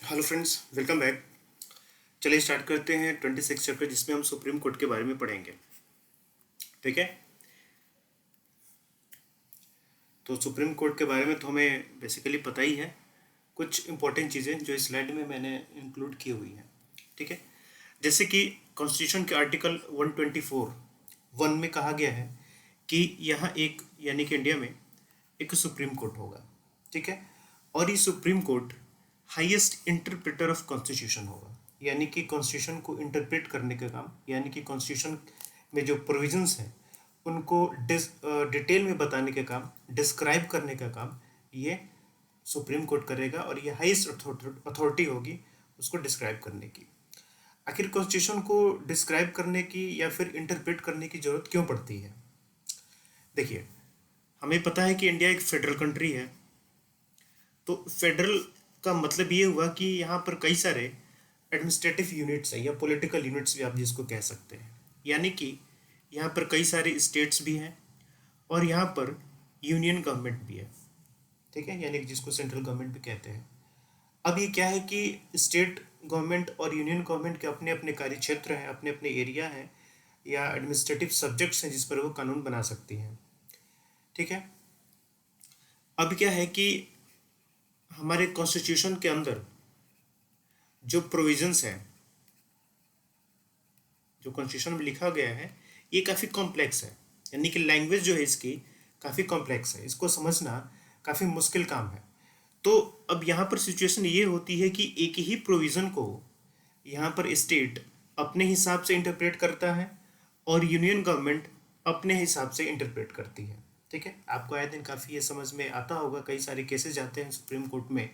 Hello friends, welcome back. चलिए start करते हैं 26 चैप्टर, जिसमें हम सुप्रीम कोर्ट के बारे में पढ़ेंगे। ठीक है, तो सुप्रीम कोर्ट के बारे में तो हमें बेसिकली पता ही है। कुछ इंपॉर्टेंट चीज़ें जो इस स्लाइड में मैंने इंक्लूड की हुई हैं। ठीक है, जैसे कि कॉन्स्टिट्यूशन के आर्टिकल 124(1) में कहा गया है कि यहाँ एक यानी कि इंडिया में एक सुप्रीम कोर्ट होगा। ठीक है, और ये supreme court highest interpreter of constitution होगा, यानी कि कॉन्स्टिट्यूशन को इंटरप्रेट करने का काम, यानी कि कॉन्स्टिट्यूशन में जो प्रोविजंस हैं उनको डिटेल में बताने का काम, डिस्क्राइब करने का काम ये सुप्रीम कोर्ट करेगा, और ये हाईएस्ट अथॉरिटी होगी उसको डिस्क्राइब करने की। आखिर कॉन्स्टिट्यूशन को डिस्क्राइब करने की या फिर इंटरप्रेट करने की ज़रूरत क्यों पड़ती है? देखिए, हमें पता है कि इंडिया एक फेडरल कंट्री है। तो फेडरल का मतलब ये हुआ कि यहाँ पर कई सारे एडमिनिस्ट्रेटिव यूनिट्स हैं, या पॉलिटिकल यूनिट्स भी आप जिसको कह सकते हैं, यानी कि यहाँ पर कई सारे स्टेट्स भी हैं और यहाँ पर यूनियन गवर्नमेंट भी है। ठीक है, यानी कि जिसको सेंट्रल गवर्नमेंट भी कहते हैं। अब ये क्या है कि स्टेट गवर्नमेंट और यूनियन गवर्नमेंट के अपने अपने कार्य क्षेत्र हैं, अपने अपने एरिया हैं, या एडमिनिस्ट्रेटिव सब्जेक्ट्स हैं जिस पर वो कानून बना सकती हैं। ठीक है, अब क्या है कि हमारे कॉन्स्टिट्यूशन के अंदर जो प्रोविजंस हैं, जो कॉन्स्टिट्यूशन में लिखा गया है, ये काफ़ी कॉम्प्लेक्स है, यानी कि लैंग्वेज जो है इसकी काफ़ी कॉम्प्लेक्स है, इसको समझना काफ़ी मुश्किल काम है। तो अब यहाँ पर सिचुएशन ये होती है कि एक ही प्रोविज़न को यहाँ पर स्टेट अपने हिसाब से इंटरप्रेट करता है और यूनियन गवर्नमेंट अपने हिसाब से इंटरप्रेट करती है। ठीक है, आपको आए दिन काफ़ी ये समझ में आता होगा, कई सारे केसेस जाते हैं सुप्रीम कोर्ट में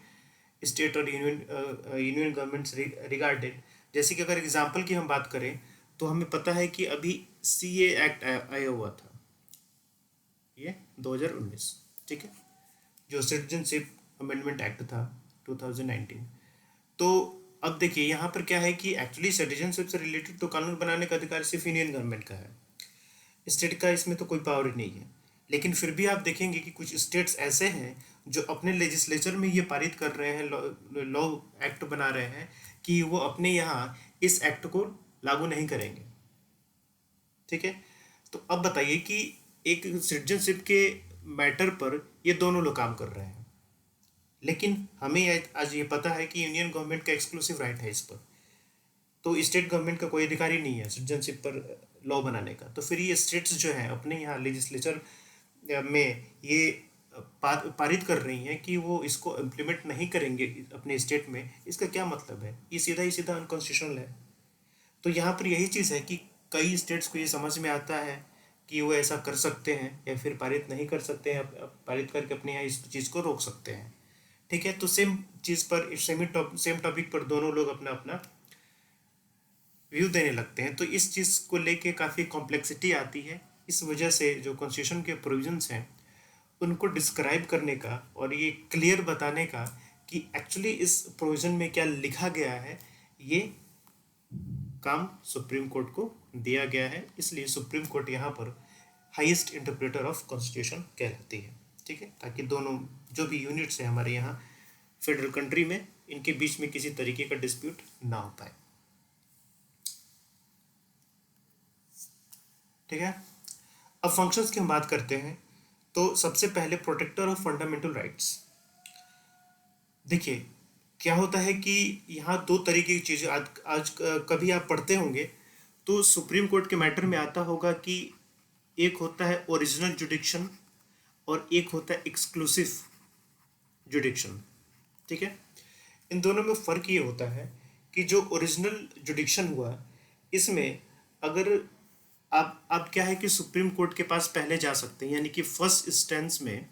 स्टेट और यूनियन गवर्नमेंट्स रिगार्डेड। जैसे कि अगर एग्जांपल की हम बात करें तो हमें पता है कि अभी सीए एक्ट आया हुआ था, ये 2019। ठीक है, जो सिटीजनशिप अमेंडमेंट एक्ट था 2019। तो अब देखिए यहाँ पर क्या है कि एक्चुअली सिटीजनशिप से रिलेटेड तो कानून बनाने का अधिकार सिर्फ यूनियन गवर्नमेंट का है, स्टेट का इसमें तो कोई पावर ही नहीं है। लेकिन फिर भी आप देखेंगे कि कुछ स्टेट्स ऐसे हैं जो अपने लेजिस्लेचर में ये पारित कर रहे हैं, लॉ एक्ट बना रहे हैं कि वो अपने यहाँ इस एक्ट को लागू नहीं करेंगे। ठीक है, तो अब बताइए कि एक सिटीजनशिप के मैटर पर ये दोनों लोग काम कर रहे हैं, लेकिन हमें आज ये पता है कि यूनियन गवर्नमेंट का एक्सक्लूसिव राइट है इस पर, तो स्टेट गवर्नमेंट का कोई अधिकार ही नहीं है सिटीजनशिप पर लॉ बनाने का। तो फिर ये स्टेट्स जो हैं अपने यहाँ लेजिस्लेचर में ये पारित कर रही हैं कि वो इसको इम्प्लीमेंट नहीं करेंगे अपने स्टेट में, इसका क्या मतलब है? ये सीधा ही सीधा अनकॉन्स्टिट्यूशनल है। तो यहाँ पर यही चीज़ है कि कई स्टेट्स को ये समझ में आता है कि वो ऐसा कर सकते हैं या फिर पारित नहीं कर सकते हैं, पारित करके अपने यहाँ इस चीज़ को रोक सकते हैं। ठीक है, तो सेम चीज़ पर सेम टॉपिक पर दोनों लोग अपना अपना व्यू देने लगते हैं। तो इस चीज़ को लेके काफ़ी कॉम्प्लेक्सिटी आती है। इस वजह से जो कॉन्स्टिट्यूशन के प्रोविजंस हैं उनको डिस्क्राइब करने का और ये क्लियर बताने का कि एक्चुअली इस प्रोविज़न में क्या लिखा गया है, ये काम सुप्रीम कोर्ट को दिया गया है। इसलिए सुप्रीम कोर्ट यहाँ पर हाईएस्ट इंटरप्रेटर ऑफ कॉन्स्टिट्यूशन कहलाती है। ठीक है, ताकि दोनों जो भी यूनिट्स हैं हमारे यहाँ फेडरल कंट्री में, इनके बीच में किसी तरीके का डिस्प्यूट ना हो पाए। ठीक है, अब फंक्शंस की हम बात करते हैं। तो सबसे पहले प्रोटेक्टर ऑफ फंडामेंटल राइट्स। देखिए क्या होता है कि यहाँ दो तरीके की चीज़ें आज कभी आप पढ़ते होंगे तो सुप्रीम कोर्ट के मैटर में आता होगा कि एक होता है ओरिजिनल जुडिक्शन और एक होता है एक्सक्लूसिव जुडिक्शन। ठीक है, इन दोनों में फ़र्क ये होता है कि जो ओरिजिनल जुडिक्शन हुआ, इसमें अगर आप क्या है कि सुप्रीम कोर्ट के पास पहले जा सकते हैं, यानी कि फर्स्ट इंस्टेंस में,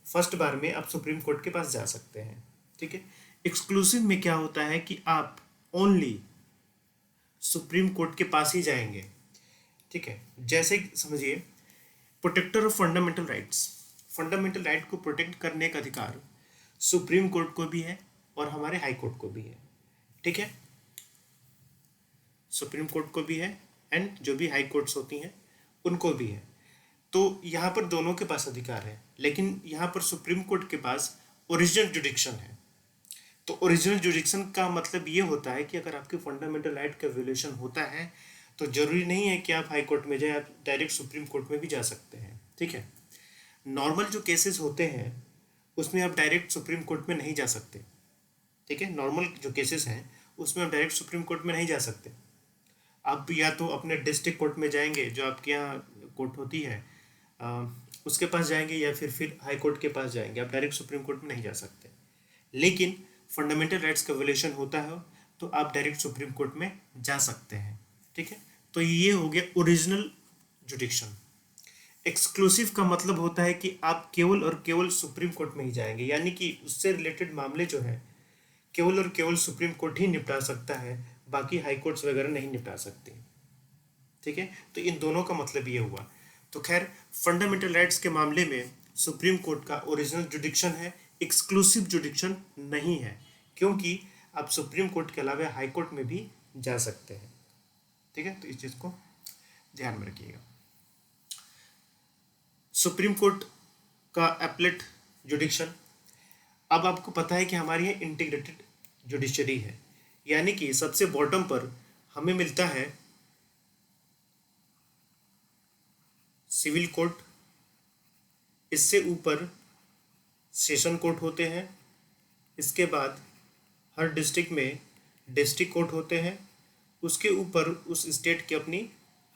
फर्स्ट बार में आप सुप्रीम कोर्ट के पास जा सकते हैं। ठीक है, एक्सक्लूसिव में क्या होता है कि आप ओनली सुप्रीम कोर्ट के पास ही जाएंगे। ठीक है, जैसे समझिए protector of fundamental rights, fundamental right को प्रोटेक्ट करने का अधिकार सुप्रीम कोर्ट को भी है और हमारे हाई कोर्ट को भी है। ठीक है, सुप्रीम कोर्ट को भी है एंड जो भी हाई कोर्ट्स होती हैं उनको भी है। तो यहाँ पर दोनों के पास अधिकार है, लेकिन यहाँ पर सुप्रीम कोर्ट के पास ओरिजिनल जुडिक्शन है। तो ओरिजिनल जुरिडिक्शन का मतलब ये होता है कि अगर आपके फंडामेंटल राइट का वियोलेशन होता है तो जरूरी नहीं है कि आप हाई कोर्ट में जाए, आप डायरेक्ट सुप्रीम कोर्ट में भी जा सकते हैं। ठीक है, नॉर्मल जो केसेस होते हैं उसमें आप डायरेक्ट सुप्रीम कोर्ट में नहीं जा सकते। ठीक है, नॉर्मल जो केसेस हैं उसमें आप डायरेक्ट सुप्रीम कोर्ट में नहीं जा सकते। आप या तो अपने डिस्ट्रिक्ट कोर्ट में जाएंगे, जो आपके यहाँ कोर्ट होती है, अ, उसके पास जाएंगे, या फिर हाई कोर्ट के पास जाएंगे। आप डायरेक्ट सुप्रीम कोर्ट में नहीं जा सकते। लेकिन फंडामेंटल राइट्स का वियोलेशन होता है तो आप डायरेक्ट सुप्रीम कोर्ट में जा सकते हैं। ठीक है, तो ये हो गया ओरिजिनल जुडिक्शन। एक्सक्लूसिव का मतलब होता है कि आप केवल और केवल सुप्रीम कोर्ट में ही जाएंगे, यानी कि उससे रिलेटेड मामले जो है केवल और केवल सुप्रीम कोर्ट ही निपटा सकता है, बाकी हाई कोर्ट्स वगैरह नहीं निपटा सकते। ठीक है, तो इन दोनों का मतलब ये हुआ। तो खैर, फंडामेंटल राइट्स के मामले में सुप्रीम कोर्ट का ओरिजिनल जुडिक्शन है, एक्सक्लूसिव जुडिक्शन नहीं है, क्योंकि आप सुप्रीम कोर्ट के अलावा हाई कोर्ट में भी जा सकते हैं। ठीक है, तो इस चीज़ को ध्यान में रखिएगा। सुप्रीम कोर्ट का एपलेट जुडिक्शन। अब आपको पता है कि हमारी यहाँ इंटीग्रेटेड जुडिशरी है, यानी कि सबसे बॉटम पर हमें मिलता है सिविल कोर्ट, इससे ऊपर सेशन कोर्ट होते हैं, इसके बाद हर डिस्ट्रिक्ट में डिस्ट्रिक्ट कोर्ट होते हैं, उसके ऊपर उस स्टेट की अपनी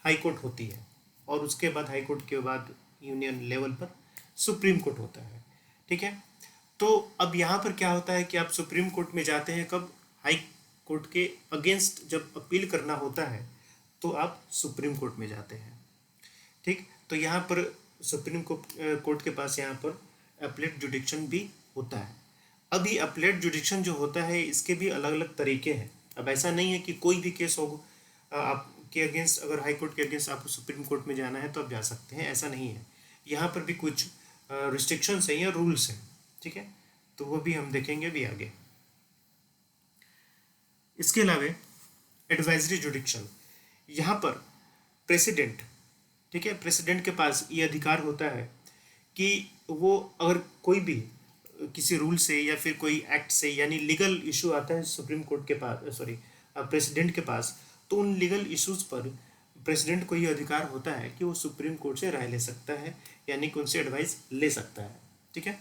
हाई कोर्ट होती है, और उसके बाद हाई कोर्ट के बाद यूनियन लेवल पर सुप्रीम कोर्ट होता है। ठीक है, तो अब यहाँ पर क्या होता है कि आप सुप्रीम कोर्ट में जाते हैं कब? हाई कोर्ट के अगेंस्ट जब अपील करना होता है तो आप सुप्रीम कोर्ट में जाते हैं। ठीक, तो यहाँ पर सुप्रीम कोर्ट के पास यहाँ पर अपीलेट जुडिक्शन भी होता है। अब ये अपीलेट जुडिक्शन जो होता है इसके भी अलग अलग तरीके हैं। अब ऐसा नहीं है कि कोई भी केस हो आपके अगेंस्ट, अगर हाई कोर्ट के अगेंस्ट आपको सुप्रीम कोर्ट में जाना है तो आप जा सकते हैं, ऐसा नहीं है। यहाँ पर भी कुछ रिस्ट्रिक्शंस हैं या रूल्स हैं। ठीक है, तो वो भी हम देखेंगे भी आगे। इसके अलावा एडवाइजरी जुडिक्शन, यहाँ पर प्रेसिडेंट, ठीक है, प्रेसिडेंट के पास ये अधिकार होता है कि वो अगर कोई भी किसी रूल से या फिर कोई एक्ट से, यानी लीगल इशू आता है सुप्रीम कोर्ट के पास, सॉरी प्रेसिडेंट के पास, तो उन लीगल इश्यूज पर प्रेसिडेंट को ये अधिकार होता है कि वो सुप्रीम कोर्ट से राय ले सकता है, यानी कि उनसे एडवाइस ले सकता है। ठीक है,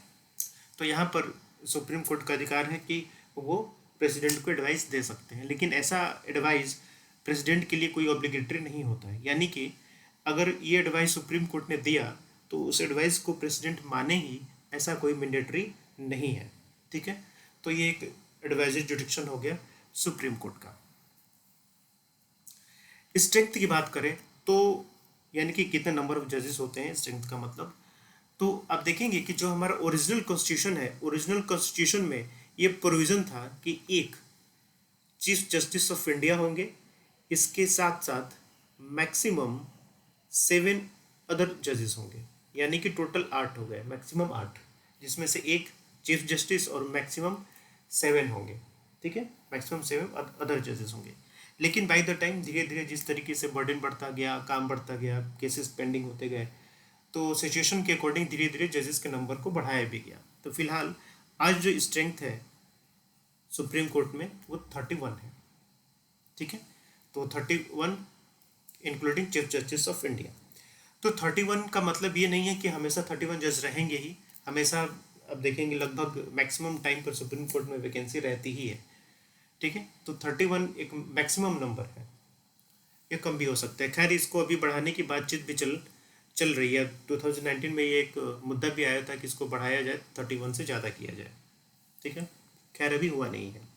तो यहाँ पर सुप्रीम कोर्ट का अधिकार है कि वो प्रेसिडेंट को एडवाइस दे सकते हैं, लेकिन ऐसा एडवाइस प्रेसिडेंट के लिए कोई ऑब्लिगेटरी नहीं होता है। यानी कि अगर ये एडवाइस सुप्रीम कोर्ट ने दिया तो उस एडवाइस को प्रेसिडेंट माने ही, ऐसा कोई मैंडेटरी नहीं है। ठीक है, तो ये एक एडवाइजरी जुडिक्शन हो गया सुप्रीम कोर्ट का। स्ट्रेंथ की बात करें तो यानी कि कितने नंबर ऑफ जजेस होते हैं, स्ट्रेंथ का मतलब, तो आप देखेंगे कि जो हमारा ओरिजिनल कॉन्स्टिट्यूशन है, ओरिजिनल कॉन्स्टिट्यूशन में ये प्रोविज़न था कि एक चीफ जस्टिस ऑफ इंडिया होंगे, इसके साथ साथ मैक्सिमम 7 अदर जजेस होंगे, यानी कि टोटल 8 हो गए, मैक्सिमम 8, जिसमें से एक चीफ जस्टिस और मैक्सिमम 7 होंगे। ठीक है, मैक्सिमम 7 अदर जजेस होंगे। लेकिन बाय द टाइम धीरे धीरे जिस तरीके से बर्डन बढ़ता गया, काम बढ़ता गया, केसेस पेंडिंग होते गए, तो सिचुएशन के अकॉर्डिंग धीरे धीरे जजेस के नंबर को बढ़ाया भी गया। तो फिलहाल आज जो स्ट्रेंथ है सुप्रीम कोर्ट में वो 31 है। ठीक है, तो 31 including chief justice of India. तो 31 का मतलब ये नहीं है कि हमेशा 31 जज रहेंगे ही हमेशा। अब देखेंगे लगभग मैक्सिमम टाइम पर सुप्रीम कोर्ट में वैकेंसी रहती ही है। ठीक है, तो 31 एक मैक्सिमम नंबर है, ये कम भी हो सकता है। खैर, इसको अभी बढ़ाने की बातचीत भी चल रही है। 2019 में ये एक मुद्दा भी आया था कि इसको बढ़ाया जाए, 31 से ज़्यादा किया जाए। ठीक है, खैर अभी हुआ नहीं है।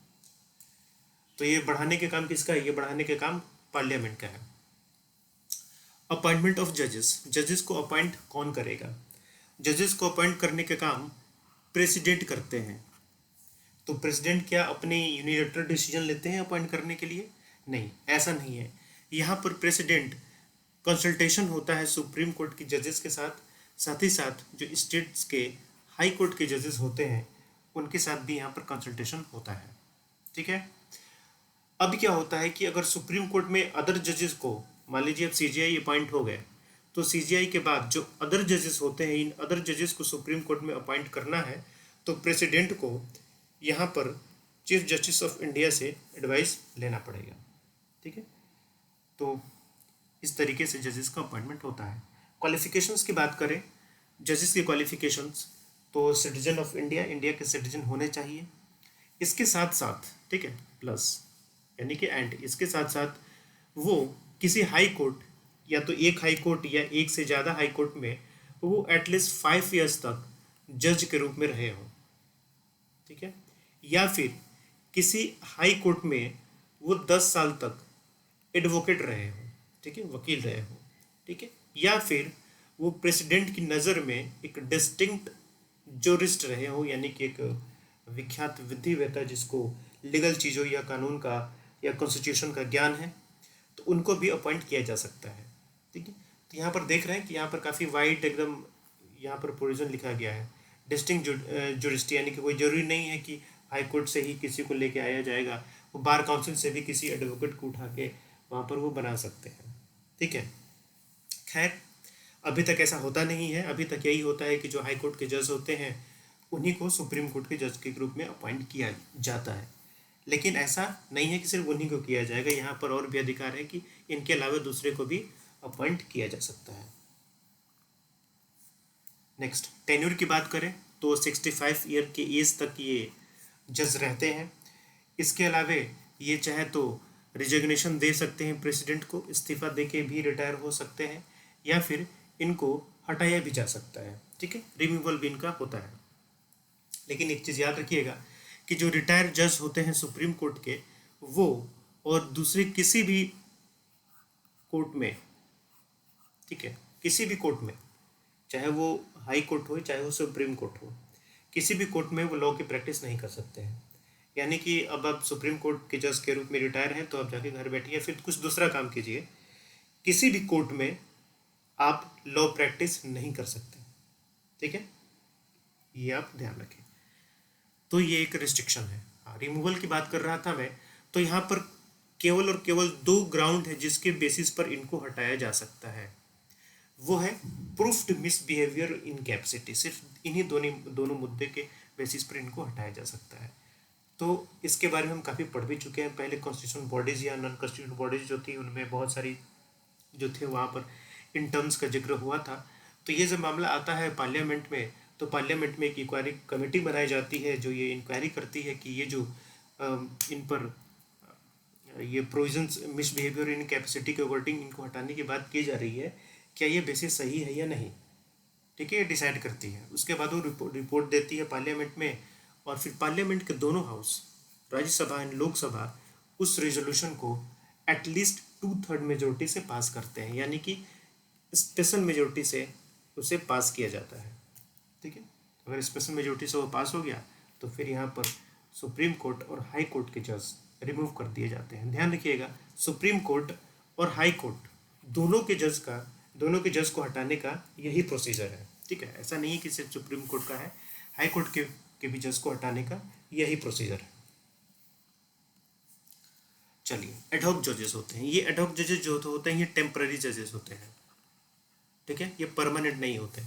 तो ये बढ़ाने के काम किसका है? ये बढ़ाने के काम पार्लियामेंट का है। अपॉइंटमेंट ऑफ जजेस, जजेस को अपॉइंट कौन करेगा? जजेस को अपॉइंट करने के काम प्रेसिडेंट करते हैं। तो प्रेसिडेंट क्या अपने यूनिलैटरल डिसीजन लेते हैं अपॉइंट करने के लिए? नहीं, ऐसा नहीं है। यहाँ पर प्रेसिडेंट कंसल्टेशन होता है सुप्रीम कोर्ट की जजेस के साथ ही साथ जो स्टेट्स के हाई कोर्ट के जजेस होते हैं उनके साथ भी यहाँ पर कंसल्टेशन होता है। ठीक है, अब क्या होता है कि अगर सुप्रीम कोर्ट में अदर जजेस को, मान लीजिए अब सीजीआई अपॉइंट हो गए, तो सीजीआई के बाद जो अदर जजेस होते हैं, इन अदर जजेस को सुप्रीम कोर्ट में अपॉइंट करना है, तो प्रेसिडेंट को यहाँ पर चीफ जस्टिस ऑफ इंडिया से एडवाइस लेना पड़ेगा। ठीक है, तो इस तरीके से जजेस का अपॉइंटमेंट होता है। क्वालिफिकेशंस की बात करें, जजेस की क्वालिफिकेशंस, तो सिटीजन ऑफ इंडिया, इंडिया के सिटीजन होने चाहिए। इसके साथ साथ, ठीक है, प्लस यानी कि एंड, इसके साथ साथ वो किसी हाई कोर्ट या तो एक हाई कोर्ट या एक से ज़्यादा हाई कोर्ट में वो एटलीस्ट 5 ईयर्स तक जज के रूप में रहे हों। ठीक है, या फिर किसी हाई कोर्ट में वो 10 साल तक एडवोकेट रहे हों, ठीक है, वकील रहे हों। ठीक है, या फिर वो प्रेसिडेंट की नज़र में एक डिस्टिंक्ट जोरिस्ट रहे हों, यानी कि एक विख्यात विधिवेत्ता जिसको लीगल चीज़ों या कानून का या कॉन्स्टिट्यूशन का ज्ञान है, तो उनको भी अपॉइंट किया जा सकता है। ठीक है, तो यहाँ पर देख रहे हैं कि यहाँ पर काफ़ी वाइड एकदम यहाँ पर प्रोविजन लिखा गया है। डिस्टिंक्ट जुरिस्ट यानी कि कोई ज़रूरी नहीं है कि हाई कोर्ट से ही किसी को लेके आया जाएगा, वो बार काउंसिल से भी किसी एडवोकेट को उठा के वहाँ पर वो बना सकते हैं। ठीक है, खैर अभी तक ऐसा होता नहीं है। अभी तक यही होता है कि जो हाई कोर्ट के जज होते हैं उन्हीं को सुप्रीम कोर्ट के जज के रूप में अपॉइंट किया जाता है। लेकिन ऐसा नहीं है कि सिर्फ उन्हीं को किया जाएगा, यहाँ पर और भी अधिकार है कि इनके अलावा दूसरे को भी अपॉइंट किया जा सकता है। नेक्स्ट, टेन्योर की बात करें तो 65 ईयर के एज तक ये जज रहते हैं। इसके अलावा ये चाहे तो रिजिग्नेशन दे सकते हैं प्रेसिडेंट को, इस्तीफा दे के भी रिटायर हो सकते हैं, या फिर इनको हटाया भी जा सकता है। ठीक है, रिमूवल भी इनका होता है। लेकिन एक चीज़ याद रखिएगा कि जो रिटायर्ड जज होते हैं सुप्रीम कोर्ट के, वो और दूसरे किसी भी कोर्ट में, ठीक है, किसी भी कोर्ट में, चाहे वो हाई कोर्ट हो चाहे वो सुप्रीम कोर्ट हो, किसी भी कोर्ट में वो लॉ की प्रैक्टिस नहीं कर सकते हैं। यानी कि अब आप सुप्रीम कोर्ट के जज के रूप में रिटायर हैं तो आप जाके घर बैठिए, फिर कुछ दूसरा काम कीजिए। किसी भी कोर्ट में आप लॉ प्रैक्टिस नहीं कर सकते। ठीक है, ये आप ध्यान रखें। तो ये एक रिस्ट्रिक्शन है। हाँ, रिमूवल की बात कर रहा था मैं, तो यहाँ पर केवल और केवल 2 ग्राउंड है जिसके बेसिस पर इनको हटाया जा सकता है। वो है प्रूफ्ड मिसबिहेवियर इन कैपेसिटी। सिर्फ इन्हीं दोनों मुद्दे के बेसिस पर इनको हटाया जा सकता है। तो इसके बारे में हम काफ़ी पढ़ भी चुके हैं। पहले कॉन्स्टिट्यूशन बॉडीज़ या नॉन कॉन्स्टिट्यूशन बॉडीज़ जो थी उनमें बहुत सारी जो थे वहाँ पर इन टर्म्स का जिक्र हुआ था। तो ये जब मामला आता है पार्लियामेंट में, तो पार्लियामेंट में एक इंक्वायरी कमेटी बनाई जाती है जो ये इंक्वायरी करती है कि ये जो इन पर ये प्रोविजंस मिसबिहेवियर इन कैपेसिटी के अकॉर्डिंग इनको हटाने की बात की जा रही है, क्या ये बेसिस सही है या नहीं। ठीक है, ये डिसाइड करती है। उसके बाद वो रिपोर्ट देती है पार्लियामेंट में, और फिर पार्लियामेंट के दोनों हाउस, राज्यसभा एंड लोकसभा, उस रेजोल्यूशन को एटलीस्ट 2/3 मेजोरिटी से पास करते हैं, यानी कि स्पेशल मेजोरिटी से उसे पास किया जाता है। ठीक है, अगर स्पेशल मेजोरिटी से वो पास हो गया तो फिर यहाँ पर सुप्रीम कोर्ट और हाई कोर्ट के जज रिमूव कर दिए जाते हैं। ध्यान रखिएगा, सुप्रीम कोर्ट और हाई कोर्ट दोनों के जज को हटाने का यही प्रोसीजर है। ठीक है, ऐसा नहीं है कि सिर्फ सुप्रीम कोर्ट का है, हाई कोर्ट के भी जज को हटाने का यही प्रोसीजर है। चलिए, एडहॉक जजेस होते हैं। ये एडहॉक जजेस जो होते हैं ये टेम्पररी जजेस होते हैं। ठीक है, ये परमानेंट नहीं होते।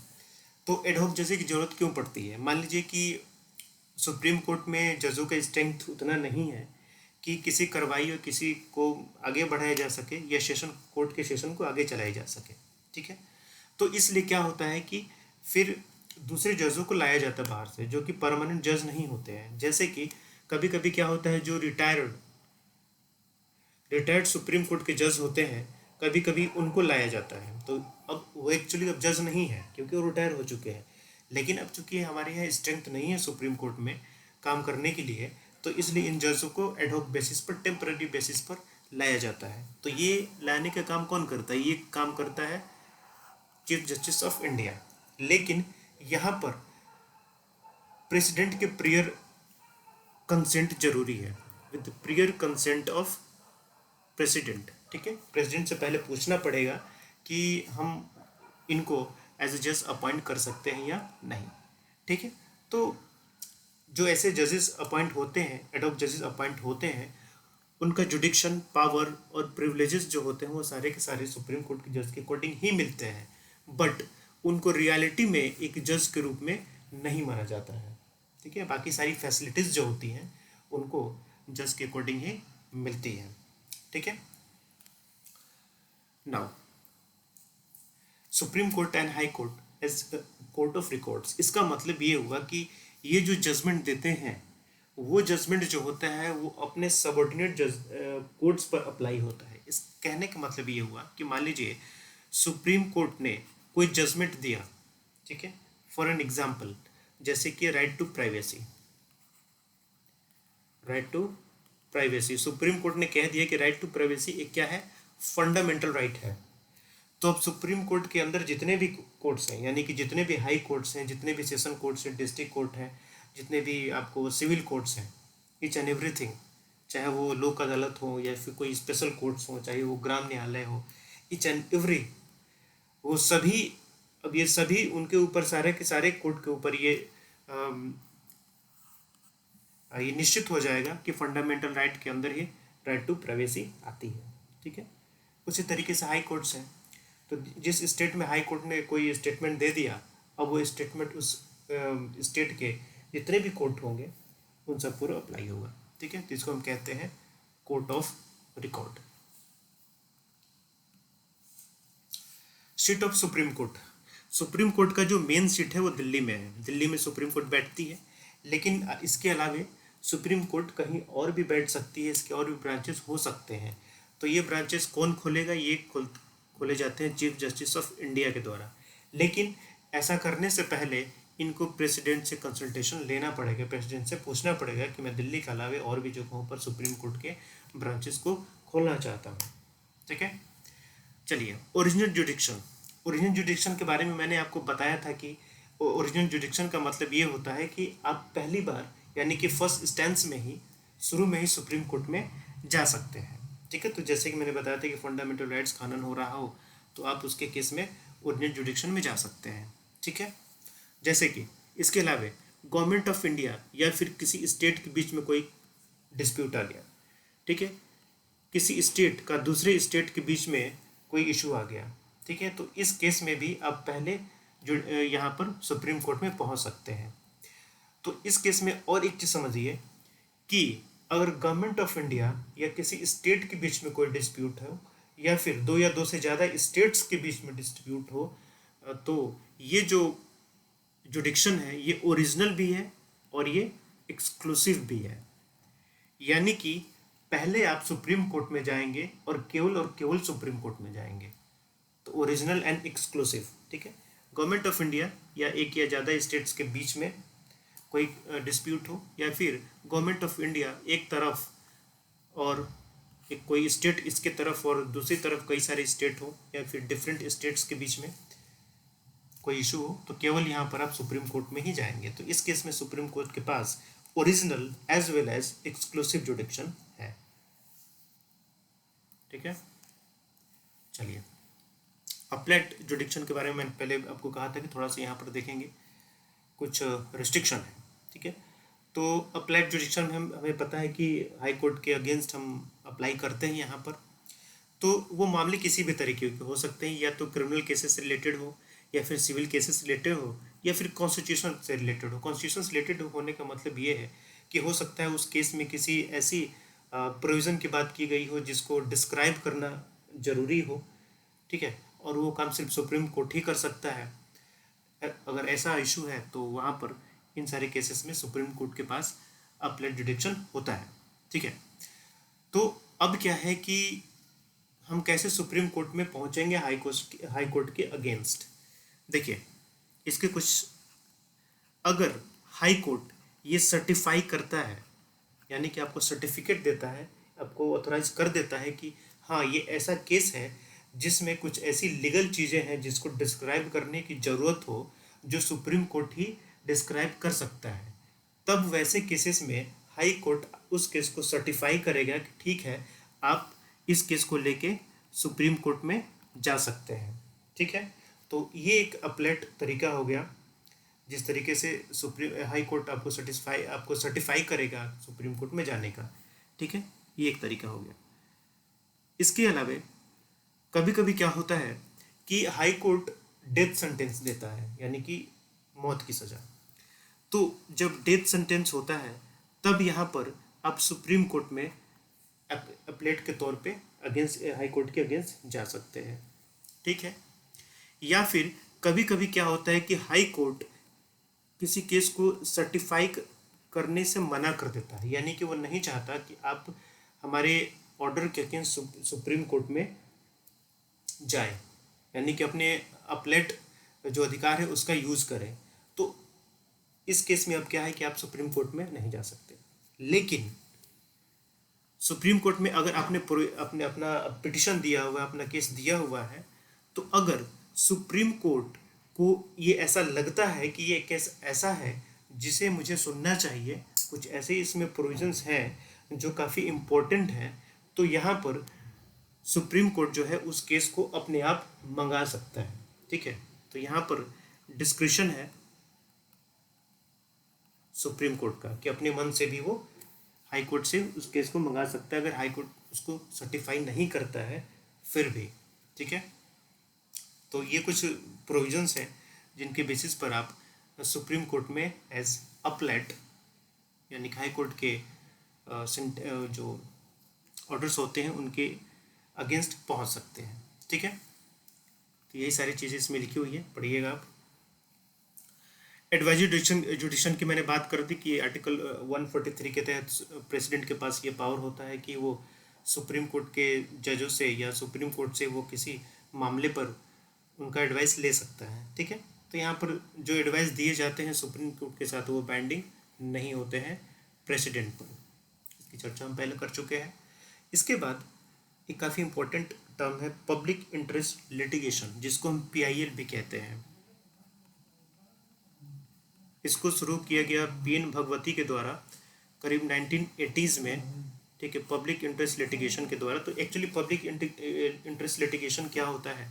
तो एडहॉक जजेस की जरूरत क्यों पड़ती है? मान लीजिए कि सुप्रीम कोर्ट में जजों का स्ट्रेंथ उतना नहीं है कि किसी कार्रवाई और किसी को आगे बढ़ाया जा सके या सेशन कोर्ट के सेशन को आगे चलाया जा सके। ठीक है, तो इसलिए क्या होता है कि फिर दूसरे जजों को लाया जाता है बाहर से, जो कि परमानेंट जज नहीं होते हैं। जैसे कि कभी कभी क्या होता है, जो रिटायर्ड सुप्रीम कोर्ट के जज होते हैं, कभी कभी उनको लाया जाता है। तो अब वो एक्चुअली अब जज नहीं है क्योंकि वो रिटायर हो चुके हैं, लेकिन अब चूंकि हमारे यहाँ स्ट्रेंथ नहीं है सुप्रीम कोर्ट में काम करने के लिए, तो इसलिए इन जजों को एडहॉक बेसिस पर, टेम्पररी बेसिस पर लाया जाता है। तो ये लाने का काम कौन करता है? ये काम करता है चीफ जस्टिस ऑफ इंडिया। लेकिन यहाँ पर प्रेसिडेंट के प्रियर कंसेंट जरूरी है, with prior consent of president. ठीक है, प्रेसिडेंट से पहले पूछना पड़ेगा कि हम इनको एज ए जज अपॉइंट कर सकते हैं या नहीं। ठीक है, तो जो ऐसे जजेस अपॉइंट होते हैं, एडहॉक जजेस अपॉइंट होते हैं, उनका जुडिक्शन पावर और प्रिविलेजेस जो होते हैं वो सारे के सारे सुप्रीम कोर्ट के जज के अकॉर्डिंग ही मिलते हैं, बट उनको रियलिटी में एक जज के रूप में नहीं माना जाता है। ठीक है, बाकी सारी फैसिलिटीज़ जो होती हैं उनको जज के अकॉर्डिंग ही मिलती है। ठीक है। Now supreme court and high court as court of records, इसका मतलब ये हुआ कि ये जो जजमेंट देते हैं वो जजमेंट जो होता है वो अपने सबऑर्डिनेट कोर्ट्स पर अप्लाई होता है। इस कहने का मतलब ये हुआ कि मान लीजिए सुप्रीम कोर्ट ने कोई जजमेंट दिया, ठीक है, फॉर एन एग्जाम्पल जैसे कि right to privacy, right to privacy supreme court ने कह दिया कि राइट टू प्राइवेसी एक क्या है, फंडामेंटल राइट है। तो अब सुप्रीम कोर्ट के अंदर जितने भी कोर्ट्स हैं, यानी कि जितने भी हाई कोर्ट्स हैं, जितने भी सेशन कोर्ट्स हैं, डिस्ट्रिक्ट कोर्ट हैं, जितने भी आपको सिविल कोर्ट्स हैं, ईच एंड एवरीथिंग, चाहे वो लोक अदालत हो या फिर कोई स्पेशल कोर्ट्स हो, चाहे वो ग्राम न्यायालय हो, ईच एंड एवरी, वो सभी, अब ये सभी उनके ऊपर सारे के सारे कोर्ट के ऊपर ये निश्चित हो जाएगा कि फंडामेंटल राइट के अंदर ही राइट टू प्राइवेसी आती है। ठीक है। उसी तरीके से हाई कोर्ट्स हैं, तो जिस स्टेट में हाई कोर्ट ने कोई स्टेटमेंट दे दिया, अब वो स्टेटमेंट उस स्टेट के जितने भी कोर्ट होंगे उन सब पूरा अप्लाई होगा। ठीक है। तो इसको हम कहते हैं court of record. Seat of supreme court, supreme court का जो मेन सीट है वो दिल्ली में है, दिल्ली में सुप्रीम कोर्ट बैठती है। लेकिन इसके अलावे सुप्रीम कोर्ट कहीं और भी बैठ सकती है, इसके और भी ब्रांचेस हो सकते हैं। तो ये ब्रांचेस कौन खोलेगा, ये खोले जाते हैं चीफ जस्टिस ऑफ इंडिया के द्वारा। लेकिन ऐसा करने से पहले इनको प्रेसिडेंट से कंसल्टेशन लेना पड़ेगा, प्रेसिडेंट से पूछना पड़ेगा कि मैं दिल्ली के अलावे और भी जगहों पर सुप्रीम कोर्ट के ब्रांचेस को खोलना चाहता हूँ। ठीक है। चलिए, ओरिजिनल जुडिक्शन, ओरिजिनल जुडिक्शन के बारे में मैंने आपको बताया था कि ओरिजिनल जुडिक्शन का मतलब ये होता है कि आप पहली बार यानी कि फर्स्ट इंस्टेंस में ही, शुरू में ही सुप्रीम कोर्ट में जा सकते हैं। ठीक है। तो जैसे कि मैंने बताया था कि फंडामेंटल राइट्स कानून हो रहा हो तो आप उसके केस में ओरिजिनल जुडिक्शन में जा सकते हैं। ठीक है। जैसे कि इसके अलावा गवर्नमेंट ऑफ इंडिया या फिर किसी स्टेट के बीच में कोई डिस्प्यूट आ गया, ठीक है, किसी स्टेट का दूसरे स्टेट के बीच में कोई इशू आ गया, ठीक है, तो इस केस में भी आप पहले जो यहाँ पर सुप्रीम कोर्ट में पहुँच सकते हैं। तो इस केस में और एक चीज़ समझिए कि अगर गवर्नमेंट ऑफ इंडिया या किसी स्टेट के बीच में कोई डिस्प्यूट हो या फिर दो या दो से ज़्यादा स्टेट्स के बीच में डिस्प्यूट हो, तो ये जो जुडिक्शन है ये ओरिजिनल भी है और ये एक्सक्लूसिव भी है। यानी कि पहले आप सुप्रीम कोर्ट में जाएंगे और केवल सुप्रीम कोर्ट में जाएंगे। तो ओरिजिनल एंड एक्सक्लूसिव। ठीक है। गवर्नमेंट ऑफ इंडिया या एक या ज़्यादा स्टेट्स के बीच में कोई डिस्प्यूट हो या फिर गवर्नमेंट ऑफ इंडिया एक तरफ और एक कोई स्टेट इसके तरफ और दूसरी तरफ कई सारे स्टेट हो या फिर डिफरेंट स्टेट्स के बीच में कोई इशू हो, तो केवल यहाँ पर आप सुप्रीम कोर्ट में ही जाएंगे। तो इस केस में सुप्रीम कोर्ट के पास original as well as exclusive jurisdiction है। ठीक है। चलिए, अपलेट जुडिक्शन के बारे में मैंने पहले आपको कहा था कि थोड़ा सा यहाँ पर देखेंगे, कुछ रिस्ट्रिक्शन है। ठीक है। तो अपलेट जुडिक्शन में हमें पता है कि हाई कोर्ट के अगेंस्ट हम अप्लाई करते हैं यहाँ पर। तो वो मामले किसी भी तरीके के हो सकते हैं, या तो क्रिमिनल केसेस से रिलेटेड हो या फिर सिविल केसेस से रिलेटेड हो या फिर कॉन्स्टिट्यूशन से रिलेटेड हो। कॉन्स्टिट्यूशन से रिलेटेड होने का मतलब ये है कि हो सकता है उस केस में किसी ऐसी प्रोविज़न की बात की गई हो जिसको डिस्क्राइब करना ज़रूरी हो। ठीक है। और वो काम सिर्फ सुप्रीम कोर्ट ही कर सकता है। अगर ऐसा इशू है तो वहाँ पर इन सारे केसेस में सुप्रीम कोर्ट के पास अपलेट जुडिक्शन होता है। ठीक है। तो अब क्या है कि हम कैसे सुप्रीम कोर्ट में पहुँचेंगे हाई कोर्ट के अगेंस्ट। देखिए, इसके कुछ, अगर हाई कोर्ट ये सर्टिफाई करता है, यानी कि आपको सर्टिफिकेट देता है, आपको ऑथोराइज कर देता है कि हाँ ये ऐसा केस है जिसमें कुछ ऐसी लीगल चीज़ें हैं जिसको डिस्क्राइब करने की ज़रूरत हो जो सुप्रीम कोर्ट ही डिस्क्राइब कर सकता है, तब वैसे केसेस में हाई कोर्ट उस केस को सर्टिफाई करेगा कि ठीक है आप इस केस को लेके सुप्रीम कोर्ट में जा सकते हैं। ठीक है। तो ये एक अपलेट तरीका हो गया जिस तरीके से हाई कोर्ट आपको सर्टिफाई करेगा सुप्रीम कोर्ट में जाने का। ठीक है। ये एक तरीका हो गया। इसके अलावा कभी कभी क्या होता है कि हाई कोर्ट डेथ सेंटेंस देता है, यानी कि मौत की सज़ा। तो जब डेथ सेंटेंस होता है तब यहाँ पर आप सुप्रीम कोर्ट में अपलेट के तौर पे अगेंस्ट हाई कोर्ट के अगेंस्ट जा सकते हैं, ठीक है। या फिर कभी कभी क्या होता है कि हाई कोर्ट किसी केस को सर्टिफाई करने से मना कर देता है, यानी कि वो नहीं चाहता कि आप हमारे ऑर्डर के अगेंस्ट सुप्रीम कोर्ट में जाए, यानी कि अपने अपलेट जो अधिकार है उसका यूज़ करें। तो इस केस में अब क्या है कि आप सुप्रीम कोर्ट में नहीं जा सकते। लेकिन सुप्रीम कोर्ट में अगर आपने अपने अपना पिटिशन दिया हुआ है, अपना केस दिया हुआ है, तो अगर सुप्रीम कोर्ट को ये ऐसा लगता है कि ये केस ऐसा है जिसे मुझे सुनना चाहिए, कुछ ऐसे इसमें प्रोविजंस हैं जो काफ़ी इम्पोर्टेंट हैं, तो यहाँ पर सुप्रीम कोर्ट जो है उस केस को अपने आप मंगा सकता है, ठीक है। तो यहाँ पर डिस्क्रिशन है सुप्रीम कोर्ट का कि अपने मन से भी वो हाई कोर्ट से उस केस को मंगा सकता है, अगर हाई कोर्ट उसको सर्टिफाई नहीं करता है फिर भी, ठीक है। तो ये कुछ प्रोविजंस हैं जिनके बेसिस पर आप सुप्रीम कोर्ट में एज अपलेट यानी हाई कोर्ट के जो ऑर्डर्स होते हैं उनके अगेंस्ट पहुंच सकते हैं, ठीक है। तो यही सारी चीज़ें इसमें लिखी हुई है, पढ़िएगा आप। एडवाइजरी जुडिशन की मैंने बात कर दी कि आर्टिकल 143 के तहत प्रेसिडेंट के पास ये पावर होता है कि वो सुप्रीम कोर्ट के जजों से या सुप्रीम कोर्ट से वो किसी मामले पर उनका एडवाइस ले सकता है, ठीक है। तो यहाँ पर जो एडवाइस दिए जाते हैं सुप्रीम कोर्ट के साथ वो बाइंडिंग नहीं होते हैं प्रेसिडेंट पर, इसकी चर्चा हम पहले कर चुके हैं। इसके बाद एक काफ़ी इम्पोर्टेंट टर्म है पब्लिक इंटरेस्ट लिटिगेशन, जिसको हम PIL भी कहते हैं। इसको शुरू किया गया PN भगवती के द्वारा करीब 1980s में, ठीक है, पब्लिक इंटरेस्ट लिटिगेशन के द्वारा। तो एक्चुअली पब्लिक इंटरेस्ट लिटिगेशन क्या होता है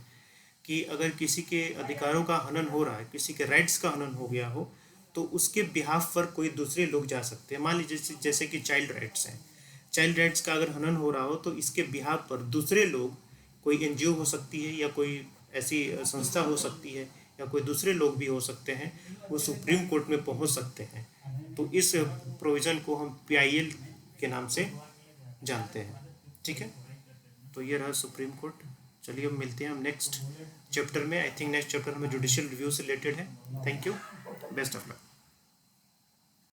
कि अगर किसी के अधिकारों का हनन हो रहा है, किसी के राइट्स का हनन हो गया हो, तो उसके बिहाफ पर कोई दूसरे लोग जा सकते हैं। मान लीजिए जैसे कि चाइल्ड राइट्स हैं, चाइल्ड राइट्स का अगर हनन हो रहा हो तो इसके बिहाफ पर दूसरे लोग, कोई NGO हो सकती है या कोई ऐसी संस्था हो सकती है या कोई दूसरे लोग भी हो सकते हैं, वो सुप्रीम कोर्ट में पहुंच सकते हैं। तो इस प्रोविज़न को हम PIL के नाम से जानते हैं, ठीक है। तो ये रहा सुप्रीम कोर्ट। चलिए अब मिलते हैं हम नेक्स्ट चैप्टर में। आई थिंक नेक्स्ट चैप्टर हमें जुडिशियल रिव्यू से रिलेटेड है। Thank you, best of luck.